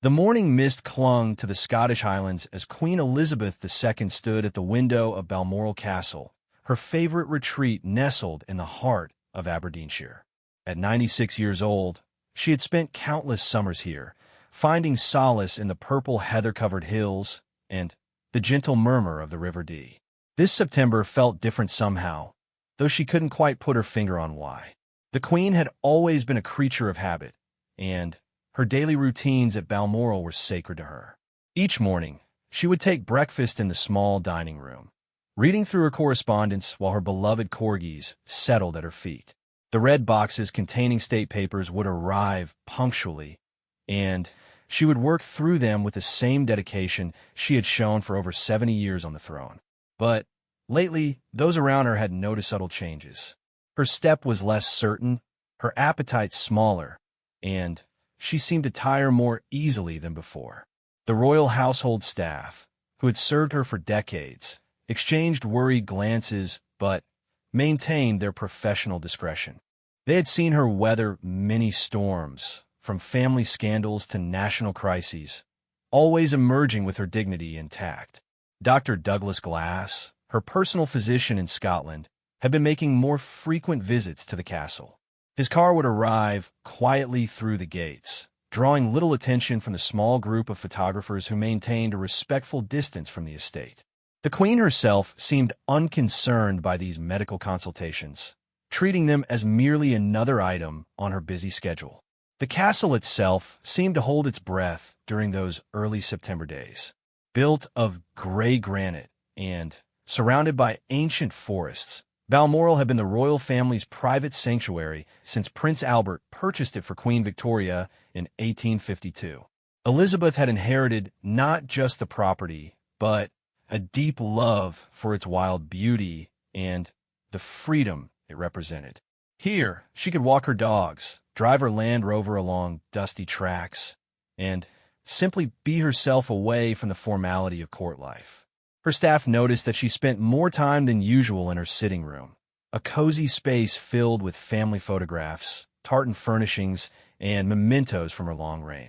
The morning mist clung to the Scottish Highlands as Queen Elizabeth II stood at the window of Balmoral Castle, her favorite retreat nestled in the heart of Aberdeenshire. At 96 years old, she had spent countless summers here, finding solace in the purple heather-covered hills and the gentle murmur of the River Dee. This September felt different somehow, though she couldn't quite put her finger on why. The Queen had always been a creature of habit, and her daily routines at Balmoral were sacred to her. Each morning, she would take breakfast in the small dining room, reading through her correspondence while her beloved corgis settled at her feet. The red boxes containing state papers would arrive punctually, and she would work through them with the same dedication she had shown for over 70 years on the throne. But lately, those around her had noticed subtle changes. Her step was less certain, her appetite smaller, and she seemed to tire more easily than before. The royal household staff, who had served her for decades, exchanged worried glances but maintained their professional discretion. They had seen her weather many storms, from family scandals to national crises, always emerging with her dignity intact. Dr. Douglas Glass, her personal physician in Scotland, had been making more frequent visits to the castle. His car would arrive quietly through the gates, drawing little attention from the small group of photographers who maintained a respectful distance from the estate. The Queen herself seemed unconcerned by these medical consultations, treating them as merely another item on her busy schedule. The castle itself seemed to hold its breath during those early September days. Built of gray granite and surrounded by ancient forests, Balmoral had been the royal family's private sanctuary since Prince Albert purchased it for Queen Victoria in 1852. Elizabeth had inherited not just the property, but a deep love for its wild beauty and the freedom it represented. Here, she could walk her dogs, drive her Land Rover along dusty tracks, and simply be herself away from the formality of court life. Her staff noticed that she spent more time than usual in her sitting room, a cozy space filled with family photographs, tartan furnishings, and mementos from her long reign.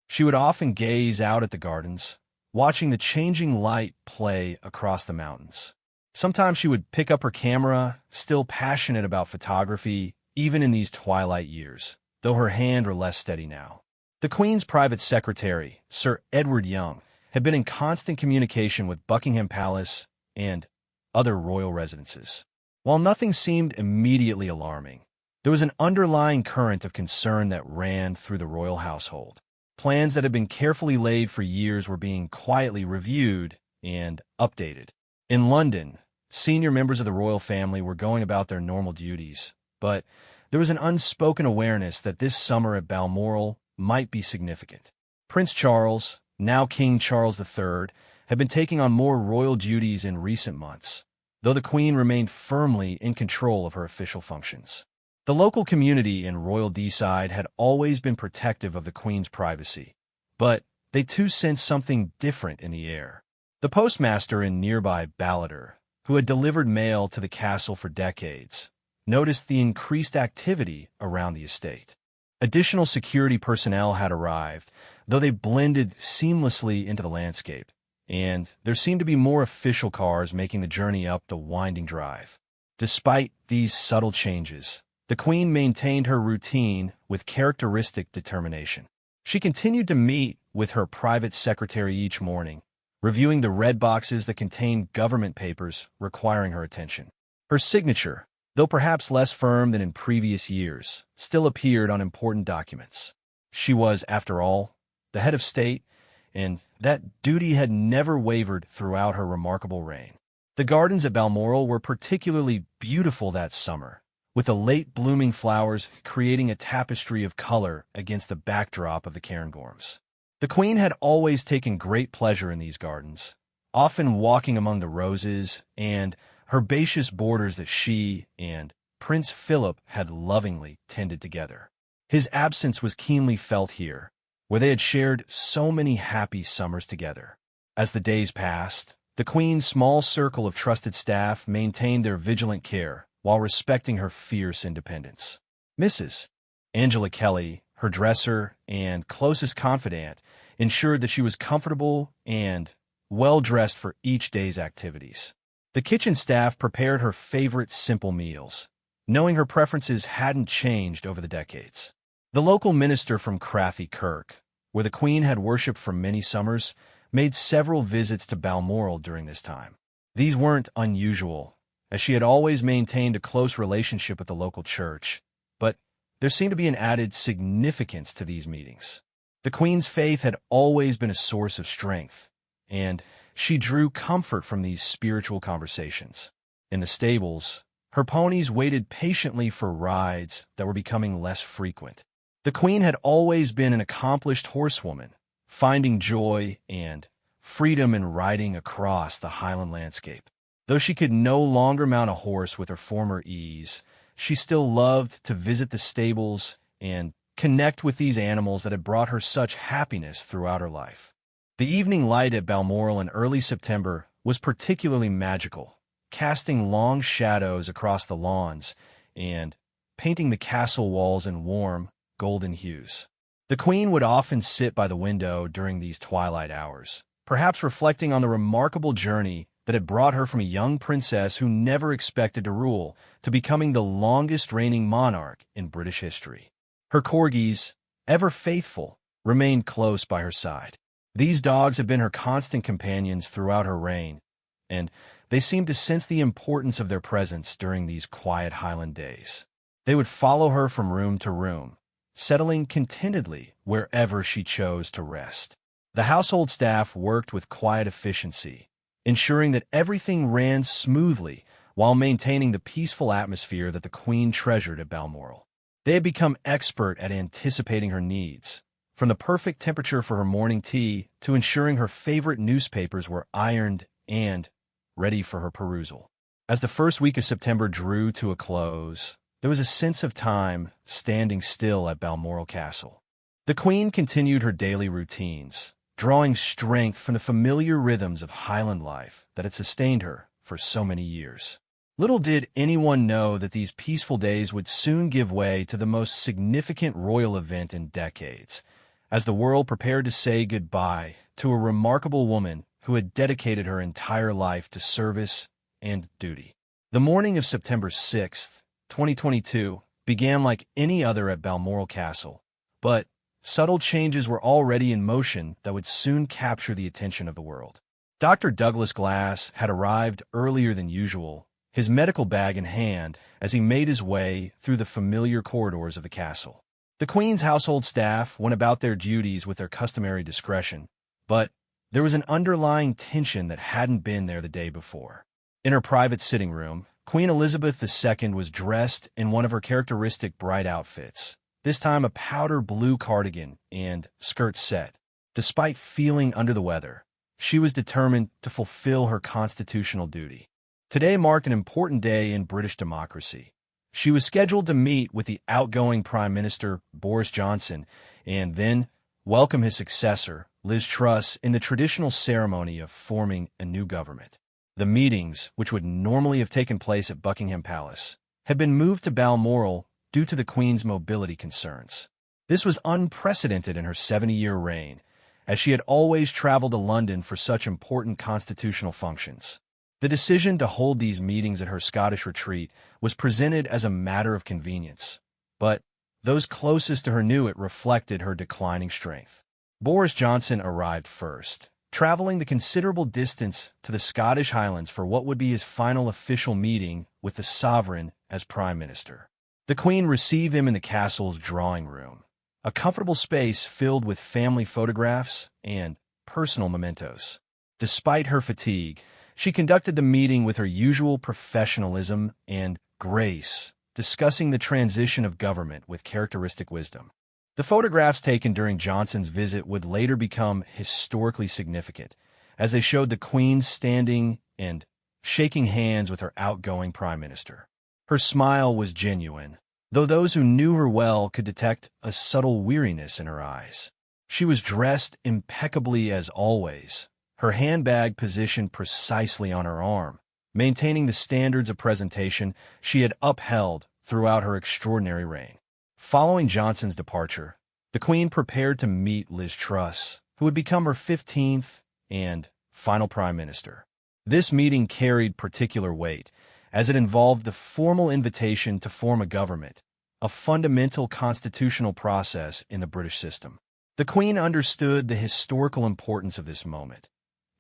She would often gaze out at the gardens, watching the changing light play across the mountains. Sometimes she would pick up her camera, still passionate about photography, even in these twilight years, though her hand were less steady now. The Queen's private secretary, Sir Edward Young, had been in constant communication with Buckingham Palace and other royal residences. While nothing seemed immediately alarming, there was an underlying current of concern that ran through the royal household. Plans that had been carefully laid for years were being quietly reviewed and updated. In London, senior members of the royal family were going about their normal duties, but there was an unspoken awareness that this summer at Balmoral might be significant. Prince Charles, now King Charles III, had been taking on more royal duties in recent months, though the Queen remained firmly in control of her official functions. The local community in Royal Deeside had always been protective of the Queen's privacy, but they too sensed something different in the air. The postmaster in nearby Ballater, who had delivered mail to the castle for decades, noticed the increased activity around the estate. Additional security personnel had arrived, though they blended seamlessly into the landscape, and there seemed to be more official cars making the journey up the winding drive. Despite these subtle changes, the Queen maintained her routine with characteristic determination. She continued to meet with her private secretary each morning, reviewing the red boxes that contained government papers requiring her attention. Her signature, though perhaps less firm than in previous years, still appeared on important documents. She was, after all, the head of state, and that duty had never wavered throughout her remarkable reign. The gardens at Balmoral were particularly beautiful that summer, with the late-blooming flowers creating a tapestry of color against the backdrop of the Cairngorms. The Queen had always taken great pleasure in these gardens, often walking among the roses and herbaceous borders that she and Prince Philip had lovingly tended together. His absence was keenly felt here, where they had shared so many happy summers together. As the days passed, the Queen's small circle of trusted staff maintained their vigilant care while respecting her fierce independence. Mrs. Angela Kelly, her dresser and closest confidant, ensured that she was comfortable and well-dressed for each day's activities. The kitchen staff prepared her favorite simple meals, knowing her preferences hadn't changed over the decades. The local minister from Crathie Kirk, where the Queen had worshipped for many summers, made several visits to Balmoral during this time. These weren't unusual, as she had always maintained a close relationship with the local church, but there seemed to be an added significance to these meetings. The Queen's faith had always been a source of strength, and she drew comfort from these spiritual conversations. In the stables, her ponies waited patiently for rides that were becoming less frequent. The Queen had always been an accomplished horsewoman, finding joy and freedom in riding across the Highland landscape. Though she could no longer mount a horse with her former ease, she still loved to visit the stables and connect with these animals that had brought her such happiness throughout her life. The evening light at Balmoral in early September was particularly magical, casting long shadows across the lawns and painting the castle walls in warm, golden hues. The Queen would often sit by the window during these twilight hours, perhaps reflecting on the remarkable journey that had brought her from a young princess who never expected to rule to becoming the longest reigning monarch in British history. Her corgis, ever faithful, remained close by her side. These dogs had been her constant companions throughout her reign, and they seemed to sense the importance of their presence during these quiet Highland days. They would follow her from room to room, settling contentedly wherever she chose to rest. The household staff worked with quiet efficiency, ensuring that everything ran smoothly while maintaining the peaceful atmosphere that the Queen treasured at Balmoral. They had become expert at anticipating her needs, from the perfect temperature for her morning tea to ensuring her favorite newspapers were ironed and ready for her perusal. As the first week of September drew to a close, there was a sense of time standing still at Balmoral Castle. The Queen continued her daily routines, drawing strength from the familiar rhythms of Highland life that had sustained her for so many years. Little did anyone know that these peaceful days would soon give way to the most significant royal event in decades, as the world prepared to say goodbye to a remarkable woman who had dedicated her entire life to service and duty. The morning of September 6th, 2022, began like any other at Balmoral Castle, but subtle changes were already in motion that would soon capture the attention of the world. Dr. Douglas Glass had arrived earlier than usual, his medical bag in hand, as he made his way through the familiar corridors of the castle. The Queen's household staff went about their duties with their customary discretion, but there was an underlying tension that hadn't been there the day before. In her private sitting room, Queen Elizabeth II was dressed in one of her characteristic bright outfits, this time a powder blue cardigan and skirt set. Despite feeling under the weather, she was determined to fulfill her constitutional duty. Today marked an important day in British democracy. She was scheduled to meet with the outgoing Prime Minister, Boris Johnson, and then welcome his successor, Liz Truss, in the traditional ceremony of forming a new government. The meetings, which would normally have taken place at Buckingham Palace, had been moved to Balmoral due to the Queen's mobility concerns. This was unprecedented in her 70-year reign, as she had always traveled to London for such important constitutional functions. The decision to hold these meetings at her Scottish retreat was presented as a matter of convenience, but those closest to her knew it reflected her declining strength. Boris Johnson arrived first, traveling the considerable distance to the Scottish Highlands for what would be his final official meeting with the sovereign as Prime Minister. The Queen received him in the castle's drawing room, a comfortable space filled with family photographs and personal mementos. Despite her fatigue, she conducted the meeting with her usual professionalism and grace, discussing the transition of government with characteristic wisdom. The photographs taken during Johnson's visit would later become historically significant, as they showed the Queen standing and shaking hands with her outgoing Prime Minister. Her smile was genuine, though those who knew her well could detect a subtle weariness in her eyes. She was dressed impeccably as always, her handbag positioned precisely on her arm, maintaining the standards of presentation she had upheld throughout her extraordinary reign. Following Johnson's departure, the Queen prepared to meet Liz Truss, who would become her 15th and final prime minister. This meeting carried particular weight, as it involved the formal invitation to form a government, a fundamental constitutional process in the British system. The Queen understood the historical importance of this moment,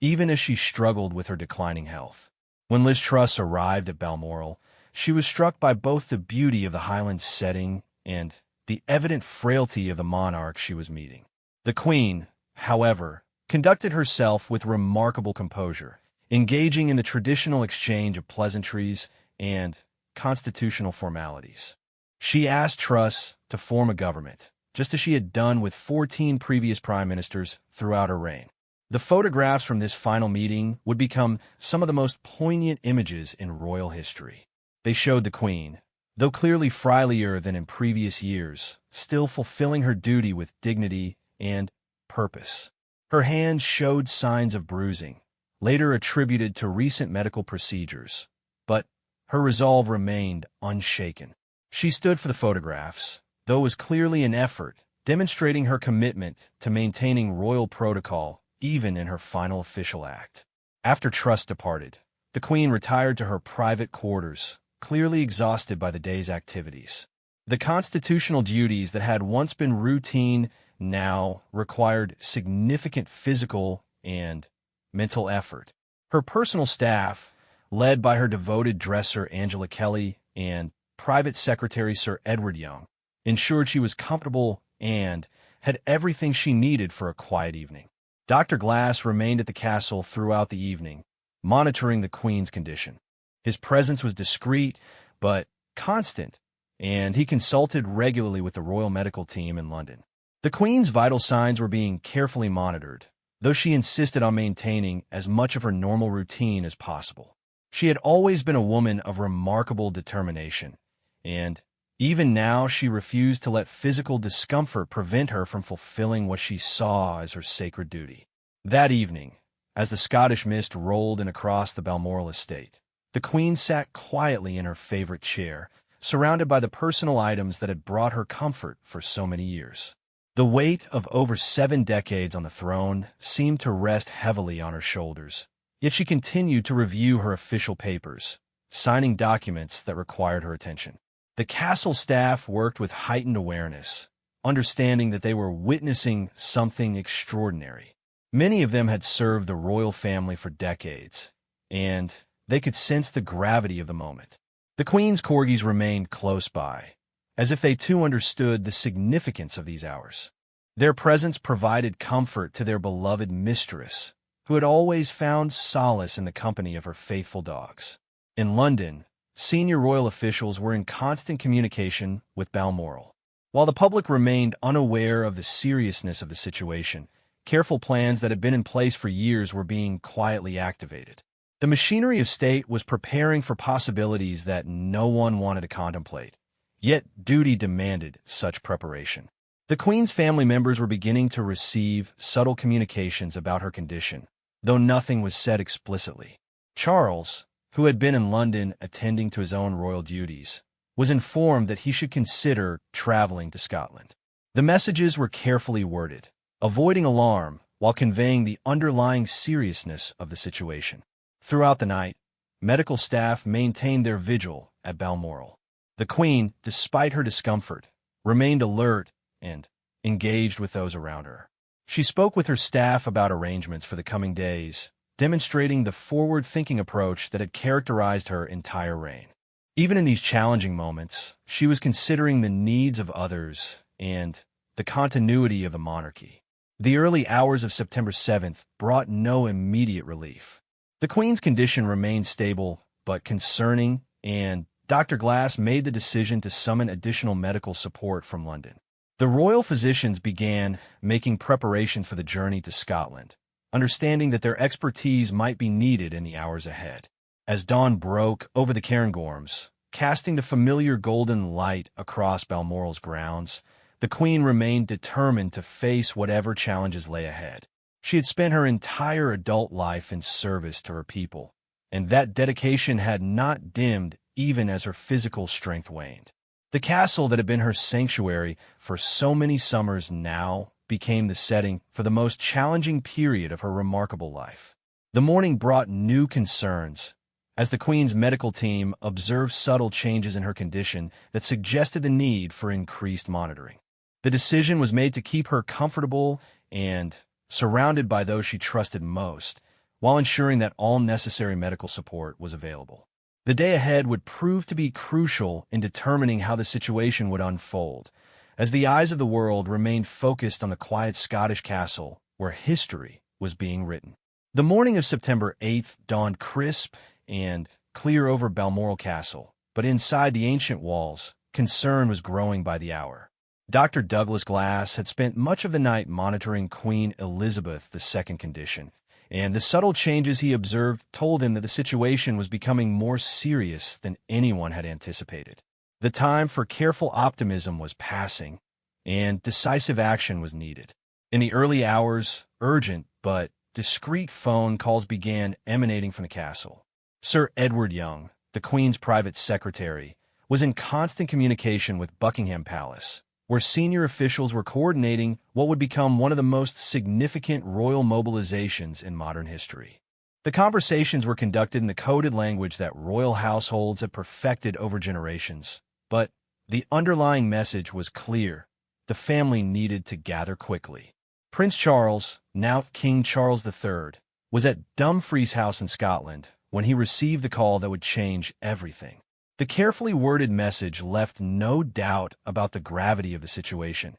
even as she struggled with her declining health. When Liz Truss arrived at Balmoral, she was struck by both the beauty of the Highlands setting and the evident frailty of the monarch she was meeting. The Queen, however, conducted herself with remarkable composure, engaging in the traditional exchange of pleasantries and constitutional formalities. She asked Truss to form a government, just as she had done with 14 previous prime ministers throughout her reign. The photographs from this final meeting would become some of the most poignant images in royal history. They showed the Queen, though clearly frilier than in previous years, still fulfilling her duty with dignity and purpose. Her hands showed signs of bruising, later attributed to recent medical procedures, but her resolve remained unshaken. She stood for the photographs, though it was clearly an effort, demonstrating her commitment to maintaining royal protocol even in her final official act. After Truss departed, the Queen retired to her private quarters, clearly exhausted by the day's activities. The constitutional duties that had once been routine now required significant physical and mental effort. Her personal staff, led by her devoted dresser Angela Kelly and private secretary Sir Edward Young, ensured she was comfortable and had everything she needed for a quiet evening. Dr. Glass remained at the castle throughout the evening, monitoring the Queen's condition. His presence was discreet but constant, and he consulted regularly with the royal medical team in London. The Queen's vital signs were being carefully monitored, though she insisted on maintaining as much of her normal routine as possible. She had always been a woman of remarkable determination, and even now she refused to let physical discomfort prevent her from fulfilling what she saw as her sacred duty. That evening, as the Scottish mist rolled in across the Balmoral estate, the Queen sat quietly in her favorite chair, surrounded by the personal items that had brought her comfort for so many years. The weight of over 7 decades on the throne seemed to rest heavily on her shoulders, yet she continued to review her official papers, signing documents that required her attention. The castle staff worked with heightened awareness, understanding that they were witnessing something extraordinary. Many of them had served the royal family for decades, and they could sense the gravity of the moment. The Queen's corgis remained close by, as if they too understood the significance of these hours. Their presence provided comfort to their beloved mistress, who had always found solace in the company of her faithful dogs. In London, senior royal officials were in constant communication with Balmoral. While the public remained unaware of the seriousness of the situation, careful plans that had been in place for years were being quietly activated. The machinery of state was preparing for possibilities that no one wanted to contemplate, yet duty demanded such preparation. The Queen's family members were beginning to receive subtle communications about her condition, though nothing was said explicitly. Charles, who had been in London attending to his own royal duties, was informed that he should consider traveling to Scotland. The messages were carefully worded, avoiding alarm while conveying the underlying seriousness of the situation. Throughout the night, medical staff maintained their vigil at Balmoral. The Queen, despite her discomfort, remained alert and engaged with those around her. She spoke with her staff about arrangements for the coming days, demonstrating the forward-thinking approach that had characterized her entire reign. Even in these challenging moments, she was considering the needs of others and the continuity of the monarchy. The early hours of September 7th brought no immediate relief. The Queen's condition remained stable but concerning, and Dr. Glass made the decision to summon additional medical support from London. The royal physicians began making preparation for the journey to Scotland, understanding that their expertise might be needed in the hours ahead. As dawn broke over the Cairngorms, casting the familiar golden light across Balmoral's grounds, the Queen remained determined to face whatever challenges lay ahead. She had spent her entire adult life in service to her people, and that dedication had not dimmed even as her physical strength waned. The castle that had been her sanctuary for so many summers now became the setting for the most challenging period of her remarkable life. The morning brought new concerns, as the Queen's medical team observed subtle changes in her condition that suggested the need for increased monitoring. The decision was made to keep her comfortable and surrounded by those she trusted most, while ensuring that all necessary medical support was available. The day ahead would prove to be crucial in determining how the situation would unfold, as the eyes of the world remained focused on the quiet Scottish castle where history was being written. The morning of September 8th dawned crisp and clear over Balmoral Castle, but inside the ancient walls, concern was growing by the hour. Dr. Douglas Glass had spent much of the night monitoring Queen Elizabeth II's condition, and the subtle changes he observed told him that the situation was becoming more serious than anyone had anticipated. The time for careful optimism was passing, and decisive action was needed. In the early hours, urgent but discreet phone calls began emanating from the castle. Sir Edward Young, the Queen's private secretary, was in constant communication with Buckingham Palace, where senior officials were coordinating what would become one of the most significant royal mobilizations in modern history. The conversations were conducted in the coded language that royal households had perfected over generations, but the underlying message was clear. The family needed to gather quickly. Prince Charles, now King Charles III, was at Dumfries House in Scotland when he received the call that would change everything. The carefully worded message left no doubt about the gravity of the situation,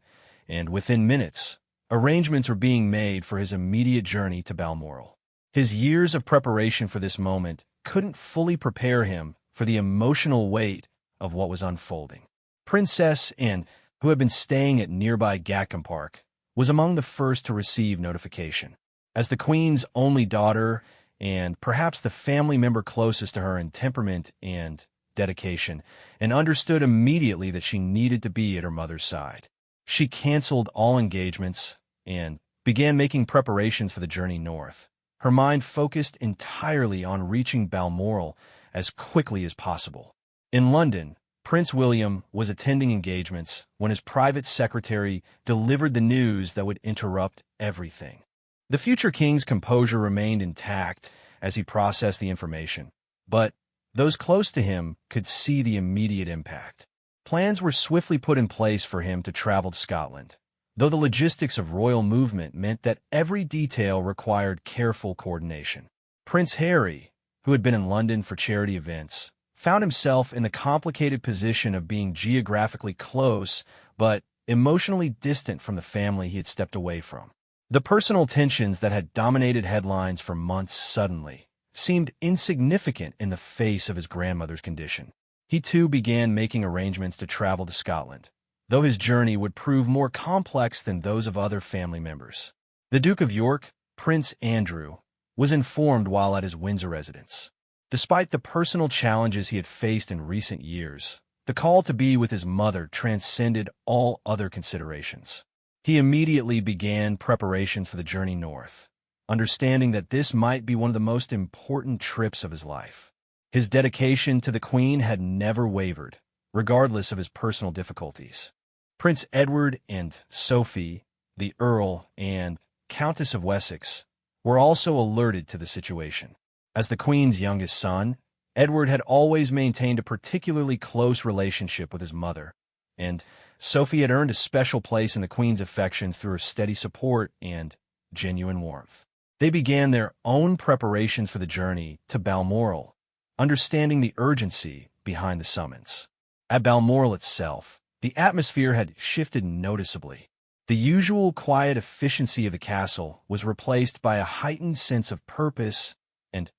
and within minutes, arrangements were being made for his immediate journey to Balmoral. His years of preparation for this moment couldn't fully prepare him for the emotional weight of what was unfolding. Princess Anne, who had been staying at nearby Gatcombe Park, was among the first to receive notification. As the Queen's only daughter, and perhaps the family member closest to her in temperament and dedication, and understood immediately that she needed to be at her mother's side. She canceled all engagements and began making preparations for the journey north, her mind focused entirely on reaching Balmoral as quickly as possible. In London, Prince William was attending engagements when his private secretary delivered the news that would interrupt everything. The future king's composure remained intact as he processed the information, but those close to him could see the immediate impact. Plans were swiftly put in place for him to travel to Scotland, though the logistics of royal movement meant that every detail required careful coordination. Prince Harry, who had been in London for charity events, found himself in the complicated position of being geographically close but emotionally distant from the family he had stepped away from. The personal tensions that had dominated headlines for months suddenly seemed insignificant in the face of his grandmother's condition. He too began making arrangements to travel to Scotland, though his journey would prove more complex than those of other family members. The Duke of York, Prince Andrew, was informed while at his Windsor residence. Despite the personal challenges he had faced in recent years, the call to be with his mother transcended all other considerations. He immediately began preparations for the journey north, understanding that this might be one of the most important trips of his life. His dedication to the Queen had never wavered, regardless of his personal difficulties. Prince Edward and Sophie, the Earl and Countess of Wessex, were also alerted to the situation. As the Queen's youngest son, Edward had always maintained a particularly close relationship with his mother, and Sophie had earned a special place in the Queen's affections through her steady support and genuine warmth. They began their own preparations for the journey to Balmoral, understanding the urgency behind the summons. At Balmoral itself, the atmosphere had shifted noticeably. The usual quiet efficiency of the castle was replaced by a heightened sense of purpose and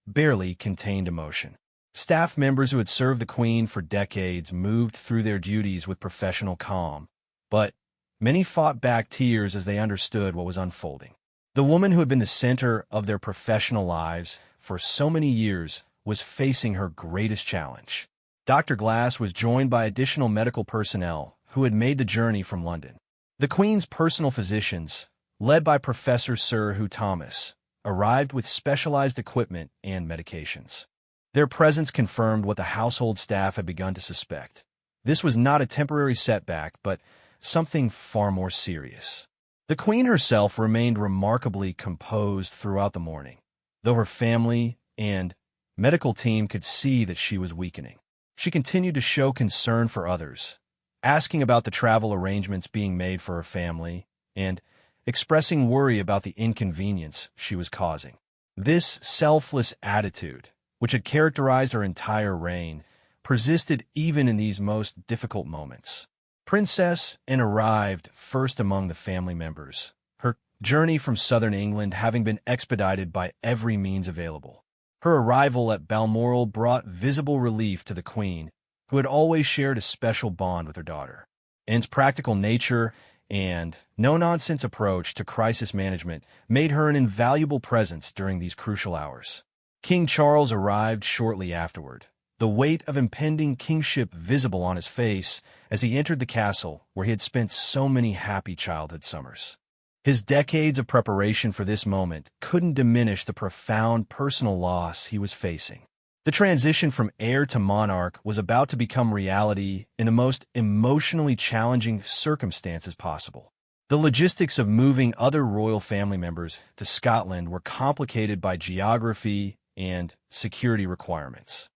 barely contained emotion. Staff members who had served the Queen for decades moved through their duties with professional calm, but many fought back tears as they understood what was unfolding. The woman who had been the center of their professional lives for so many years was facing her greatest challenge. Dr. Glass was joined by additional medical personnel who had made the journey from London. The Queen's personal physicians, led by Professor Sir Hugh Thomas, arrived with specialized equipment and medications. Their presence confirmed what the household staff had begun to suspect. This was not a temporary setback, but something far more serious. The Queen herself remained remarkably composed throughout the morning, though her family and medical team could see that she was weakening. She continued to show concern for others, asking about the travel arrangements being made for her family and expressing worry about the inconvenience she was causing. This selfless attitude, which had characterized her entire reign, persisted even in these most difficult moments. Princess Anne arrived first among the family members, her journey from southern England having been expedited by every means available. Her arrival at Balmoral brought visible relief to the Queen, who had always shared a special bond with her daughter. Anne's practical nature and no-nonsense approach to crisis management made her an invaluable presence during these crucial hours. King Charles arrived shortly afterward, the weight of impending kingship visible on his face as he entered the castle where he had spent so many happy childhood summers. His decades of preparation for this moment couldn't diminish the profound personal loss he was facing. The transition from heir to monarch was about to become reality in the most emotionally challenging circumstances possible. The logistics of moving other royal family members to Scotland were complicated by geography and security requirements.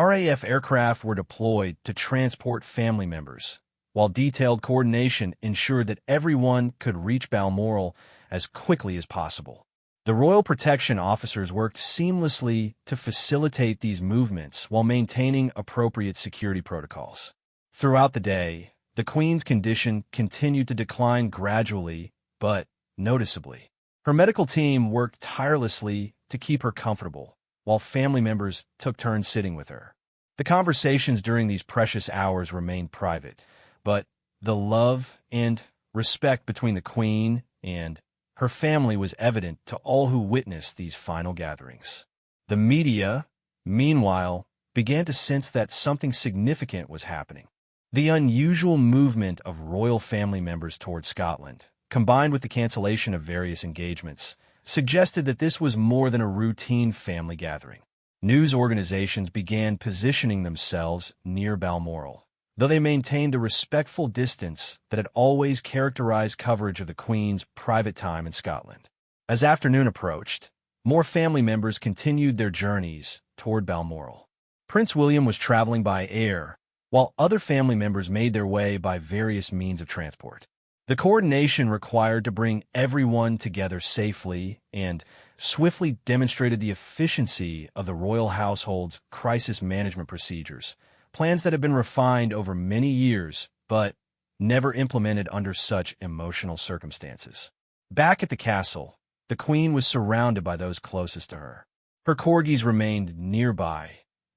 RAF aircraft were deployed to transport family members, while detailed coordination ensured that everyone could reach Balmoral as quickly as possible. The Royal Protection Officers worked seamlessly to facilitate these movements while maintaining appropriate security protocols. Throughout the day, the Queen's condition continued to decline gradually but noticeably. Her medical team worked tirelessly to keep her comfortable, while family members took turns sitting with her. The conversations during these precious hours remained private, but the love and respect between the Queen and her family was evident to all who witnessed these final gatherings. The media, meanwhile, began to sense that something significant was happening. The unusual movement of royal family members toward Scotland, combined with the cancellation of various engagements, suggested that this was more than a routine family gathering. News organizations began positioning themselves near Balmoral, though they maintained the respectful distance that had always characterized coverage of the Queen's private time in Scotland. As afternoon approached, more family members continued their journeys toward Balmoral. Prince William was traveling by air, while other family members made their way by various means of transport. The coordination required to bring everyone together safely and swiftly demonstrated the efficiency of the royal household's crisis management procedures, plans that had been refined over many years but never implemented under such emotional circumstances. Back at the castle, the Queen was surrounded by those closest to her. Her corgis remained nearby,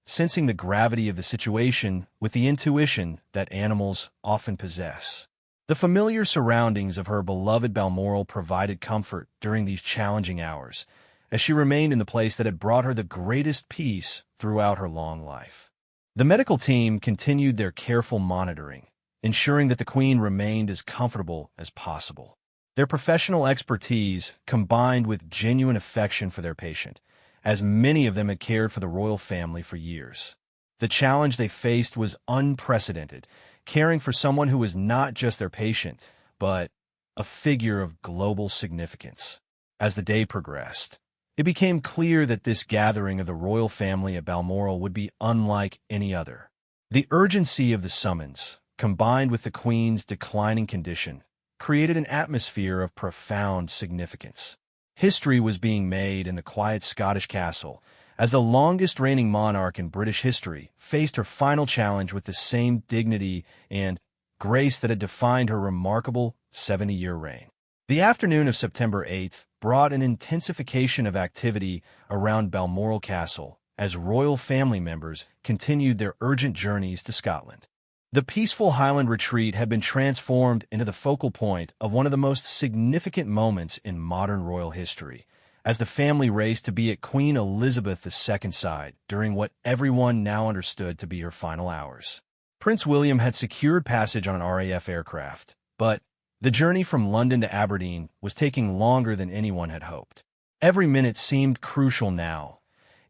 sensing the gravity of the situation with the intuition that animals often possess. The familiar surroundings of her beloved Balmoral provided comfort during these challenging hours, as she remained in the place that had brought her the greatest peace throughout her long life. The medical team continued their careful monitoring, ensuring that the Queen remained as comfortable as possible. Their professional expertise combined with genuine affection for their patient, as many of them had cared for the royal family for years. The challenge they faced was unprecedented, caring for someone who was not just their patient, but a figure of global significance. As the day progressed, it became clear that this gathering of the royal family at Balmoral would be unlike any other. The urgency of the summons, combined with the Queen's declining condition, created an atmosphere of profound significance. History was being made in the quiet Scottish castle, as the longest-reigning monarch in British history faced her final challenge with the same dignity and grace that had defined her remarkable 70-year reign. The afternoon of September 8th brought an intensification of activity around Balmoral Castle as royal family members continued their urgent journeys to Scotland. The peaceful Highland retreat had been transformed into the focal point of one of the most significant moments in modern royal history, as the family raced to be at Queen Elizabeth II's side during what everyone now understood to be her final hours. Prince William had secured passage on an RAF aircraft, but the journey from London to Aberdeen was taking longer than anyone had hoped. Every minute seemed crucial now,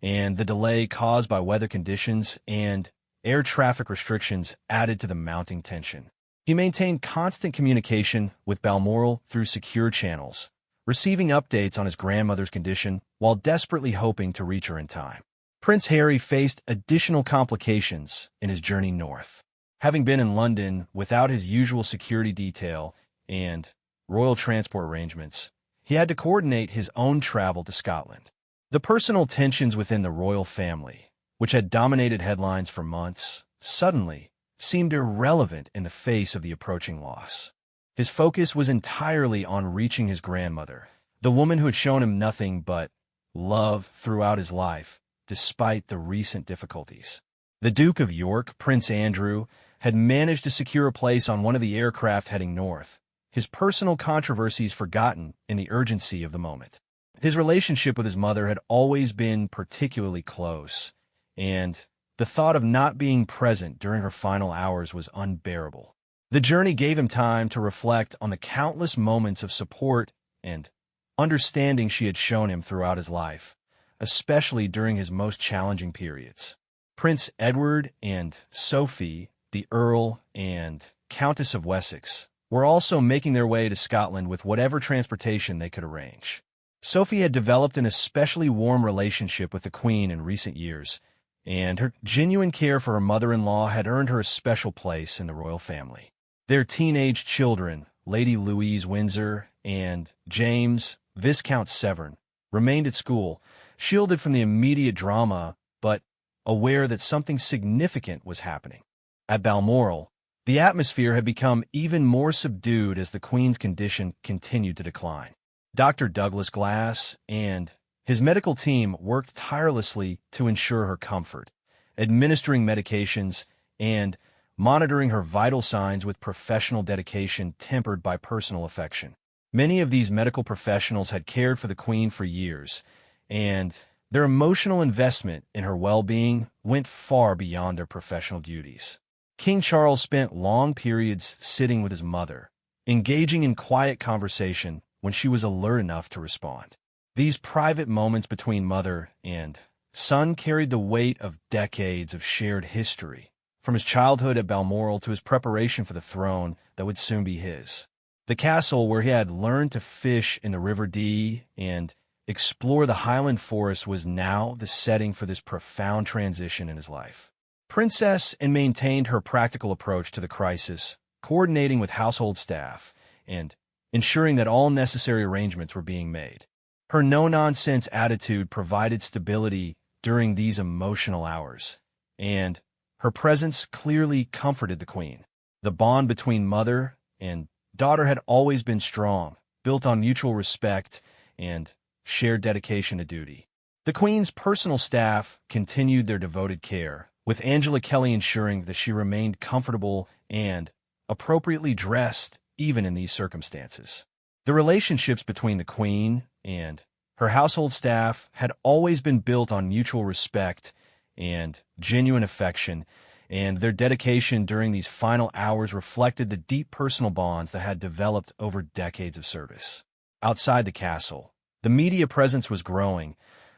and the delay caused by weather conditions and air traffic restrictions added to the mounting tension. He maintained constant communication with Balmoral through secure channels, receiving updates on his grandmother's condition while desperately hoping to reach her in time. Prince Harry faced additional complications in his journey north. Having been in London without his usual security detail and royal transport arrangements, he had to coordinate his own travel to Scotland. The personal tensions within the royal family, which had dominated headlines for months, suddenly seemed irrelevant in the face of the approaching loss. His focus was entirely on reaching his grandmother, the woman who had shown him nothing but love throughout his life, despite the recent difficulties. The Duke of York, Prince Andrew, had managed to secure a place on one of the aircraft heading north, his personal controversies forgotten in the urgency of the moment. His relationship with his mother had always been particularly close, and the thought of not being present during her final hours was unbearable. The journey gave him time to reflect on the countless moments of support and understanding she had shown him throughout his life, especially during his most challenging periods. Prince Edward and Sophie, the Earl and Countess of Wessex, were also making their way to Scotland with whatever transportation they could arrange. Sophie had developed an especially warm relationship with the Queen in recent years, and her genuine care for her mother-in-law had earned her a special place in the royal family. Their teenage children, Lady Louise Windsor and James, Viscount Severn, remained at school, shielded from the immediate drama, but aware that something significant was happening. At Balmoral, the atmosphere had become even more subdued as the Queen's condition continued to decline. Dr. Douglas Glass and his medical team worked tirelessly to ensure her comfort, administering medications and monitoring her vital signs with professional dedication tempered by personal affection. Many of these medical professionals had cared for the Queen for years, and their emotional investment in her well-being went far beyond their professional duties. King Charles spent long periods sitting with his mother, engaging in quiet conversation when she was alert enough to respond. These private moments between mother and son carried the weight of decades of shared history, from his childhood at Balmoral to his preparation for the throne that would soon be his. The castle where he had learned to fish in the River Dee and explore the Highland forest was now the setting for this profound transition in his life. Princess and maintained her practical approach to the crisis, coordinating with household staff and ensuring that all necessary arrangements were being made. Her no-nonsense attitude provided stability during these emotional hours, and her presence clearly comforted the Queen. The bond between mother and daughter had always been strong, built on mutual respect and shared dedication to duty. The Queen's personal staff continued their devoted care, with Angela Kelly ensuring that she remained comfortable and appropriately dressed even in these circumstances. The relationships between the Queen and her household staff had always been built on mutual respect and genuine affection, and their dedication during these final hours reflected the deep personal bonds that had developed over decades of service. Outside the castle, the media presence was growing,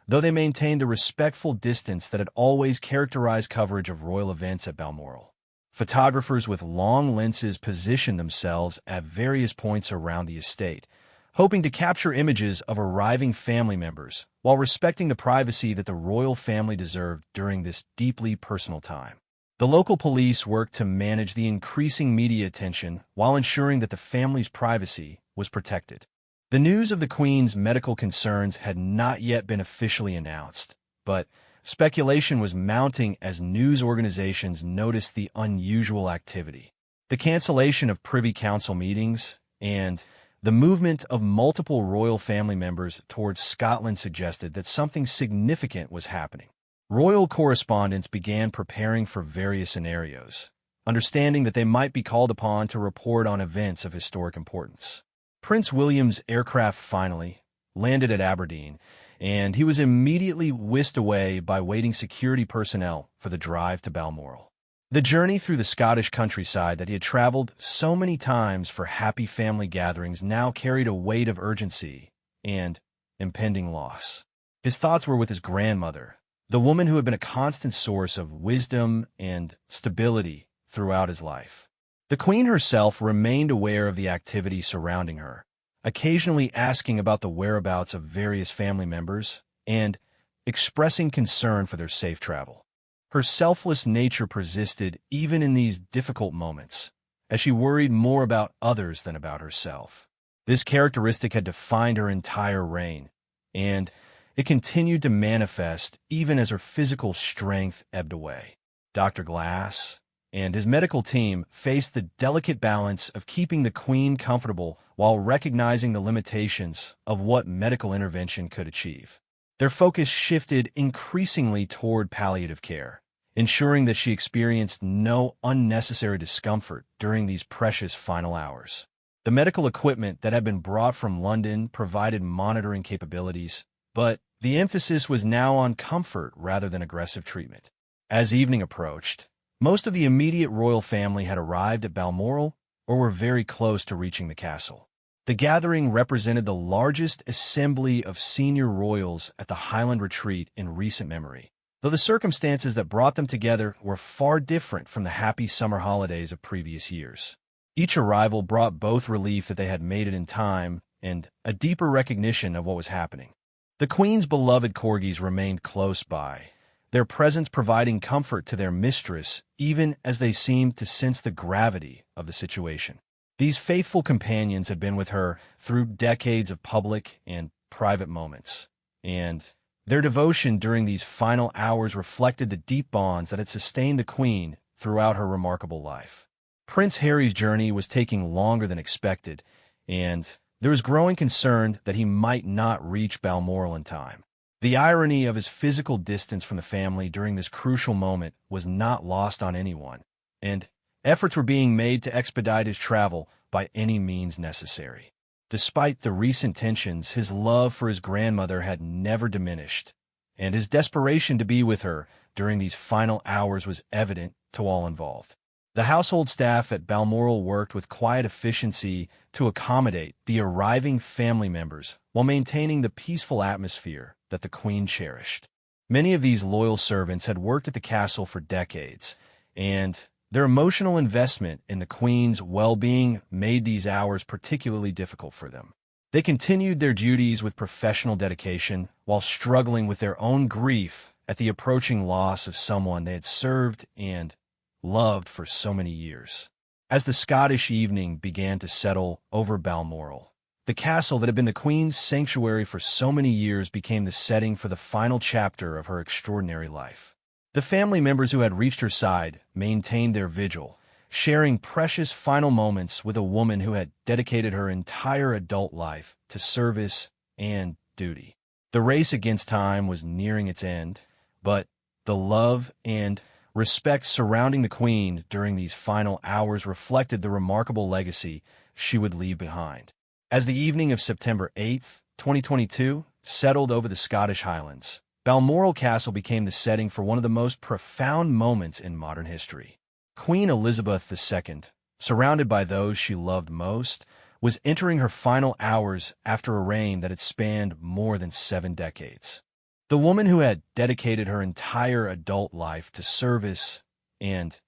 though they maintained the respectful distance that had always characterized coverage of royal events at Balmoral. Photographers with long lenses positioned themselves at various points around the estate, hoping to capture images of arriving family members while respecting the privacy that the royal family deserved during this deeply personal time. The local police worked to manage the increasing media attention while ensuring that the family's privacy was protected. The news of the Queen's medical concerns had not yet been officially announced, but speculation was mounting as news organizations noticed the unusual activity. The cancellation of Privy Council meetings and the movement of multiple royal family members towards Scotland suggested that something significant was happening. Royal correspondents began preparing for various scenarios, understanding that they might be called upon to report on events of historic importance. Prince William's aircraft finally landed at Aberdeen, and he was immediately whisked away by waiting security personnel for the drive to Balmoral. The journey through the Scottish countryside that he had traveled so many times for happy family gatherings now carried a weight of urgency and impending loss. His thoughts were with his grandmother, the woman who had been a constant source of wisdom and stability throughout his life. The Queen herself remained aware of the activity surrounding her, occasionally asking about the whereabouts of various family members and expressing concern for their safe travel. Her selfless nature persisted even in these difficult moments, as she worried more about others than about herself. This characteristic had defined her entire reign, and it continued to manifest even as her physical strength ebbed away. Dr. Glass and his medical team faced the delicate balance of keeping the Queen comfortable while recognizing the limitations of what medical intervention could achieve. Their focus shifted increasingly toward palliative care, ensuring that she experienced no unnecessary discomfort during these precious final hours. The medical equipment that had been brought from London provided monitoring capabilities, but the emphasis was now on comfort rather than aggressive treatment. As evening approached, most of the immediate royal family had arrived at Balmoral or were very close to reaching the castle. The gathering represented the largest assembly of senior royals at the Highland Retreat in recent memory, though the circumstances that brought them together were far different from the happy summer holidays of previous years. Each arrival brought both relief that they had made it in time and a deeper recognition of what was happening. The Queen's beloved corgis remained close by, their presence providing comfort to their mistress even as they seemed to sense the gravity of the situation. These faithful companions had been with her through decades of public and private moments, and their devotion during these final hours reflected the deep bonds that had sustained the Queen throughout her remarkable life. Prince Harry's journey was taking longer than expected, and there was growing concern that he might not reach Balmoral in time. The irony of his physical distance from the family during this crucial moment was not lost on anyone, and efforts were being made to expedite his travel by any means necessary. Despite the recent tensions, his love for his grandmother had never diminished, and his desperation to be with her during these final hours was evident to all involved. The household staff at Balmoral worked with quiet efficiency to accommodate the arriving family members while maintaining the peaceful atmosphere that the Queen cherished. Many of these loyal servants had worked at the castle for decades, and their emotional investment in the Queen's well-being made these hours particularly difficult for them. They continued their duties with professional dedication while struggling with their own grief at the approaching loss of someone they had served and loved for so many years. As the Scottish evening began to settle over Balmoral, the castle that had been the Queen's sanctuary for so many years became the setting for the final chapter of her extraordinary life. The family members who had reached her side maintained their vigil, sharing precious final moments with a woman who had dedicated her entire adult life to service and duty. The race against time was nearing its end, but the love and respect surrounding the Queen during these final hours reflected the remarkable legacy she would leave behind. As the evening of September 8th, 2022, settled over the Scottish Highlands, Balmoral Castle became the setting for one of the most profound moments in modern history. Queen Elizabeth II, surrounded by those she loved most, was entering her final hours after a reign that had spanned more than 7 decades. The woman who had dedicated her entire adult life to service and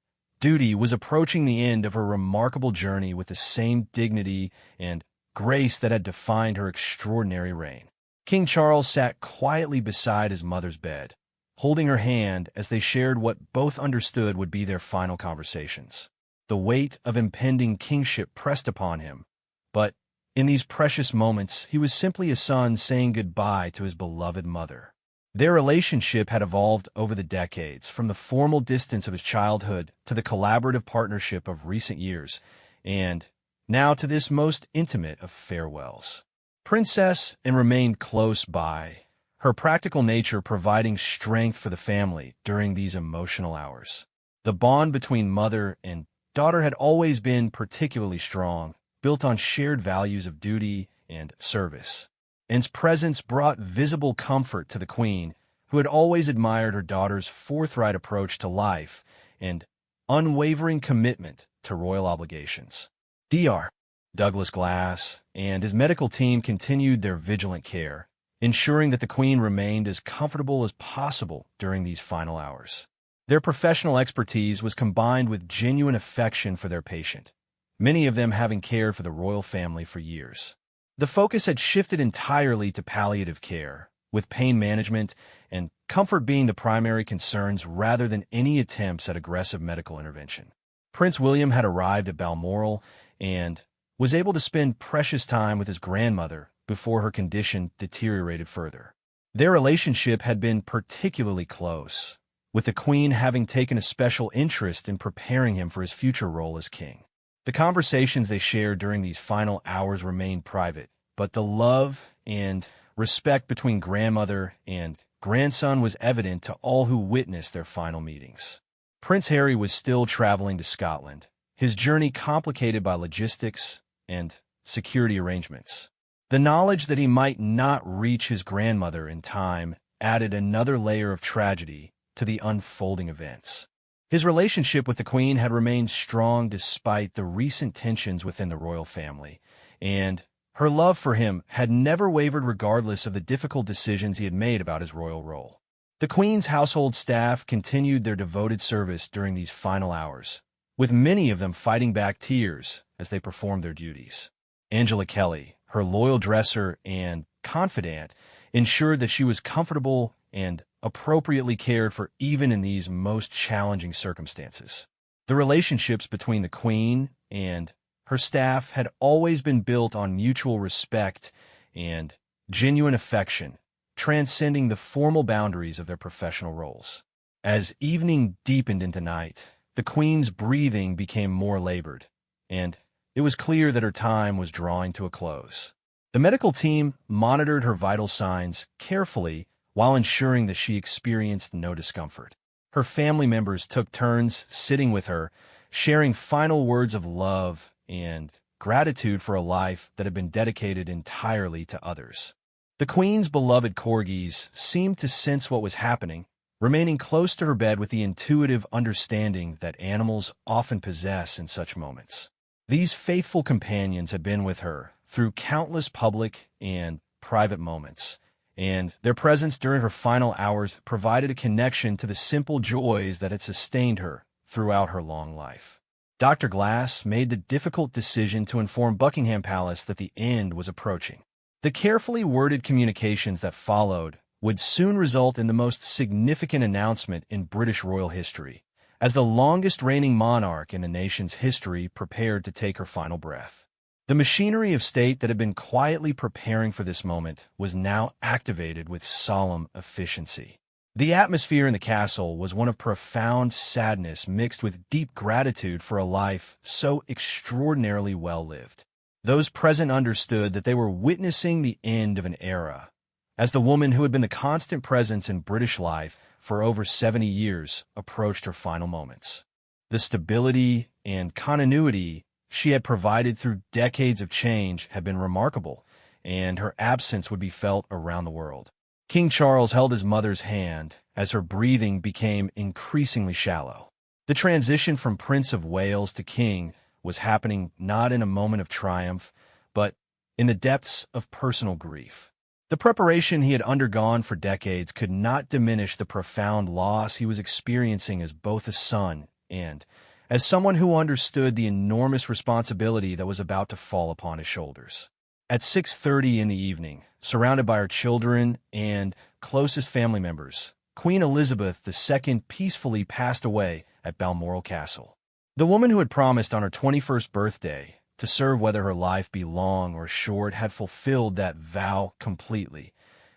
duty was approaching the end of her remarkable journey with the same dignity and grace that had defined her extraordinary reign. King Charles sat quietly beside his mother's bed, holding her hand as they shared what both understood would be their final conversations. The weight of impending kingship pressed upon him, but in these precious moments he was simply a son saying goodbye to his beloved mother. Their relationship had evolved over the decades, from the formal distance of his childhood to the collaborative partnership of recent years, and now to this most intimate of farewells. Princess Anne remained close by, her practical nature providing strength for the family during these emotional hours. The bond between mother and daughter had always been particularly strong, built on shared values of duty and service. Anne's presence brought visible comfort to the Queen, who had always admired her daughter's forthright approach to life and unwavering commitment to royal obligations. Dr. Douglas Glass and his medical team continued their vigilant care, ensuring that the Queen remained as comfortable as possible during these final hours. Their professional expertise was combined with genuine affection for their patient, many of them having cared for the royal family for years. The focus had shifted entirely to palliative care, with pain management and comfort being the primary concerns rather than any attempts at aggressive medical intervention. Prince William had arrived at Balmoral and was able to spend precious time with his grandmother before her condition deteriorated further. Their relationship had been particularly close, with the Queen having taken a special interest in preparing him for his future role as king. The conversations they shared during these final hours remained private, but the love and respect between grandmother and grandson was evident to all who witnessed their final meetings. Prince Harry was still traveling to Scotland, his journey complicated by logistics and security arrangements. The knowledge that he might not reach his grandmother in time added another layer of tragedy to the unfolding events. His relationship with the Queen had remained strong despite the recent tensions within the royal family, and her love for him had never wavered regardless of the difficult decisions he had made about his royal role. The Queen's household staff continued their devoted service during these final hours, with many of them fighting back tears as they performed their duties. Angela Kelly, her loyal dresser and confidant, ensured that she was comfortable and appropriately cared for even in these most challenging circumstances. The relationships between the Queen and her staff had always been built on mutual respect and genuine affection, transcending the formal boundaries of their professional roles. As evening deepened into night, the Queen's breathing became more labored, and it was clear that her time was drawing to a close. The medical team monitored her vital signs carefully while ensuring that she experienced no discomfort. Her family members took turns sitting with her, sharing final words of love and gratitude for a life that had been dedicated entirely to others. The Queen's beloved corgis seemed to sense what was happening, remaining close to her bed with the intuitive understanding that animals often possess in such moments. These faithful companions had been with her through countless public and private moments, and their presence during her final hours provided a connection to the simple joys that had sustained her throughout her long life. Dr. Glass made the difficult decision to inform Buckingham Palace that the end was approaching. The carefully worded communications that followed would soon result in the most significant announcement in British royal history, as the longest reigning monarch in the nation's history prepared to take her final breath. The machinery of state that had been quietly preparing for this moment was now activated with solemn efficiency. The atmosphere in the castle was one of profound sadness mixed with deep gratitude for a life so extraordinarily well lived. Those present understood that they were witnessing the end of an era, as the woman who had been the constant presence in British life for over 70 years approached her final moments. The stability and continuity she had provided through decades of change had been remarkable, and her absence would be felt around the world. King Charles held his mother's hand as her breathing became increasingly shallow. The transition from Prince of Wales to King was happening not in a moment of triumph, but in the depths of personal grief. The preparation he had undergone for decades could not diminish the profound loss he was experiencing as both a son and as someone who understood the enormous responsibility that was about to fall upon his shoulders. At 6:30 in the evening, surrounded by her children and closest family members, Queen Elizabeth II peacefully passed away at Balmoral Castle. The woman who had promised on her 21st birthday to serve whether her life be long or short had fulfilled that vow completely,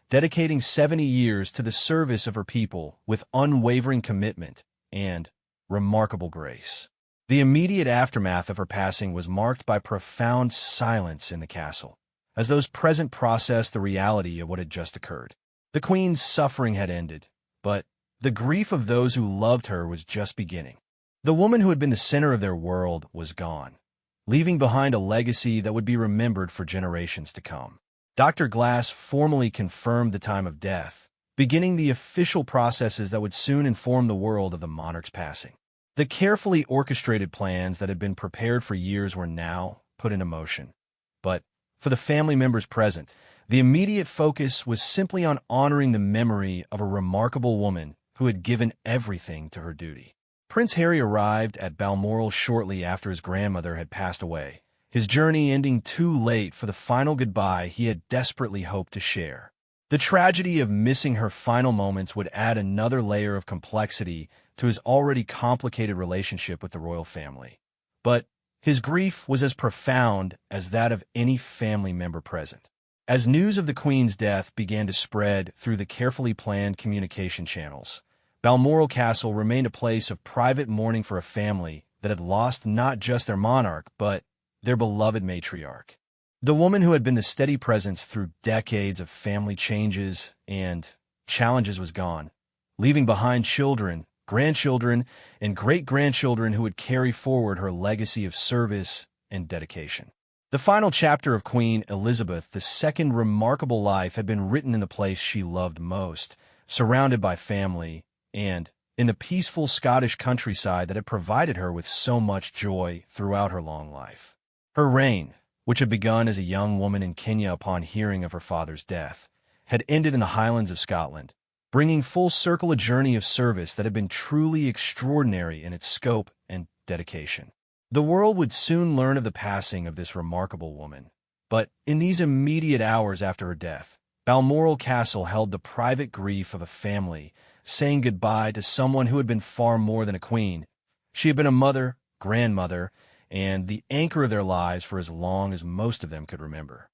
dedicating 70 years to the service of her people with unwavering commitment and remarkable grace. The immediate aftermath of her passing was marked by profound silence in the castle, as those present processed the reality of what had just occurred. The Queen's suffering had ended, but the grief of those who loved her was just beginning. The woman who had been the center of their world was gone, leaving behind a legacy that would be remembered for generations to come. Dr. Glass formally confirmed the time of death, beginning the official processes that would soon inform the world of the monarch's passing. The carefully orchestrated plans that had been prepared for years were now put into motion. But for the family members present, the immediate focus was simply on honoring the memory of a remarkable woman who had given everything to her duty. Prince Harry arrived at Balmoral shortly after his grandmother had passed away, his journey ending too late for the final goodbye he had desperately hoped to share. The tragedy of missing her final moments would add another layer of complexity to his already complicated relationship with the royal family. But his grief was as profound as that of any family member present. As news of the Queen's death began to spread through the carefully planned communication channels, Balmoral Castle remained a place of private mourning for a family that had lost not just their monarch, but their beloved matriarch. The woman who had been the steady presence through decades of family changes and challenges was gone, leaving behind children, grandchildren, and great-grandchildren who would carry forward her legacy of service and dedication. The final chapter of Queen Elizabeth II's remarkable life had been written in the place she loved most, surrounded by family, and in the peaceful Scottish countryside that had provided her with so much joy throughout her long life. Her reign, which had begun as a young woman in Kenya upon hearing of her father's death, had ended in the Highlands of Scotland, bringing full circle a journey of service that had been truly extraordinary in its scope and dedication. The world would soon learn of the passing of this remarkable woman, but in these immediate hours after her death, Balmoral Castle held the private grief of a family, saying goodbye to someone who had been far more than a queen. She had been a mother, grandmother, and the anchor of their lives for as long as most of them could remember.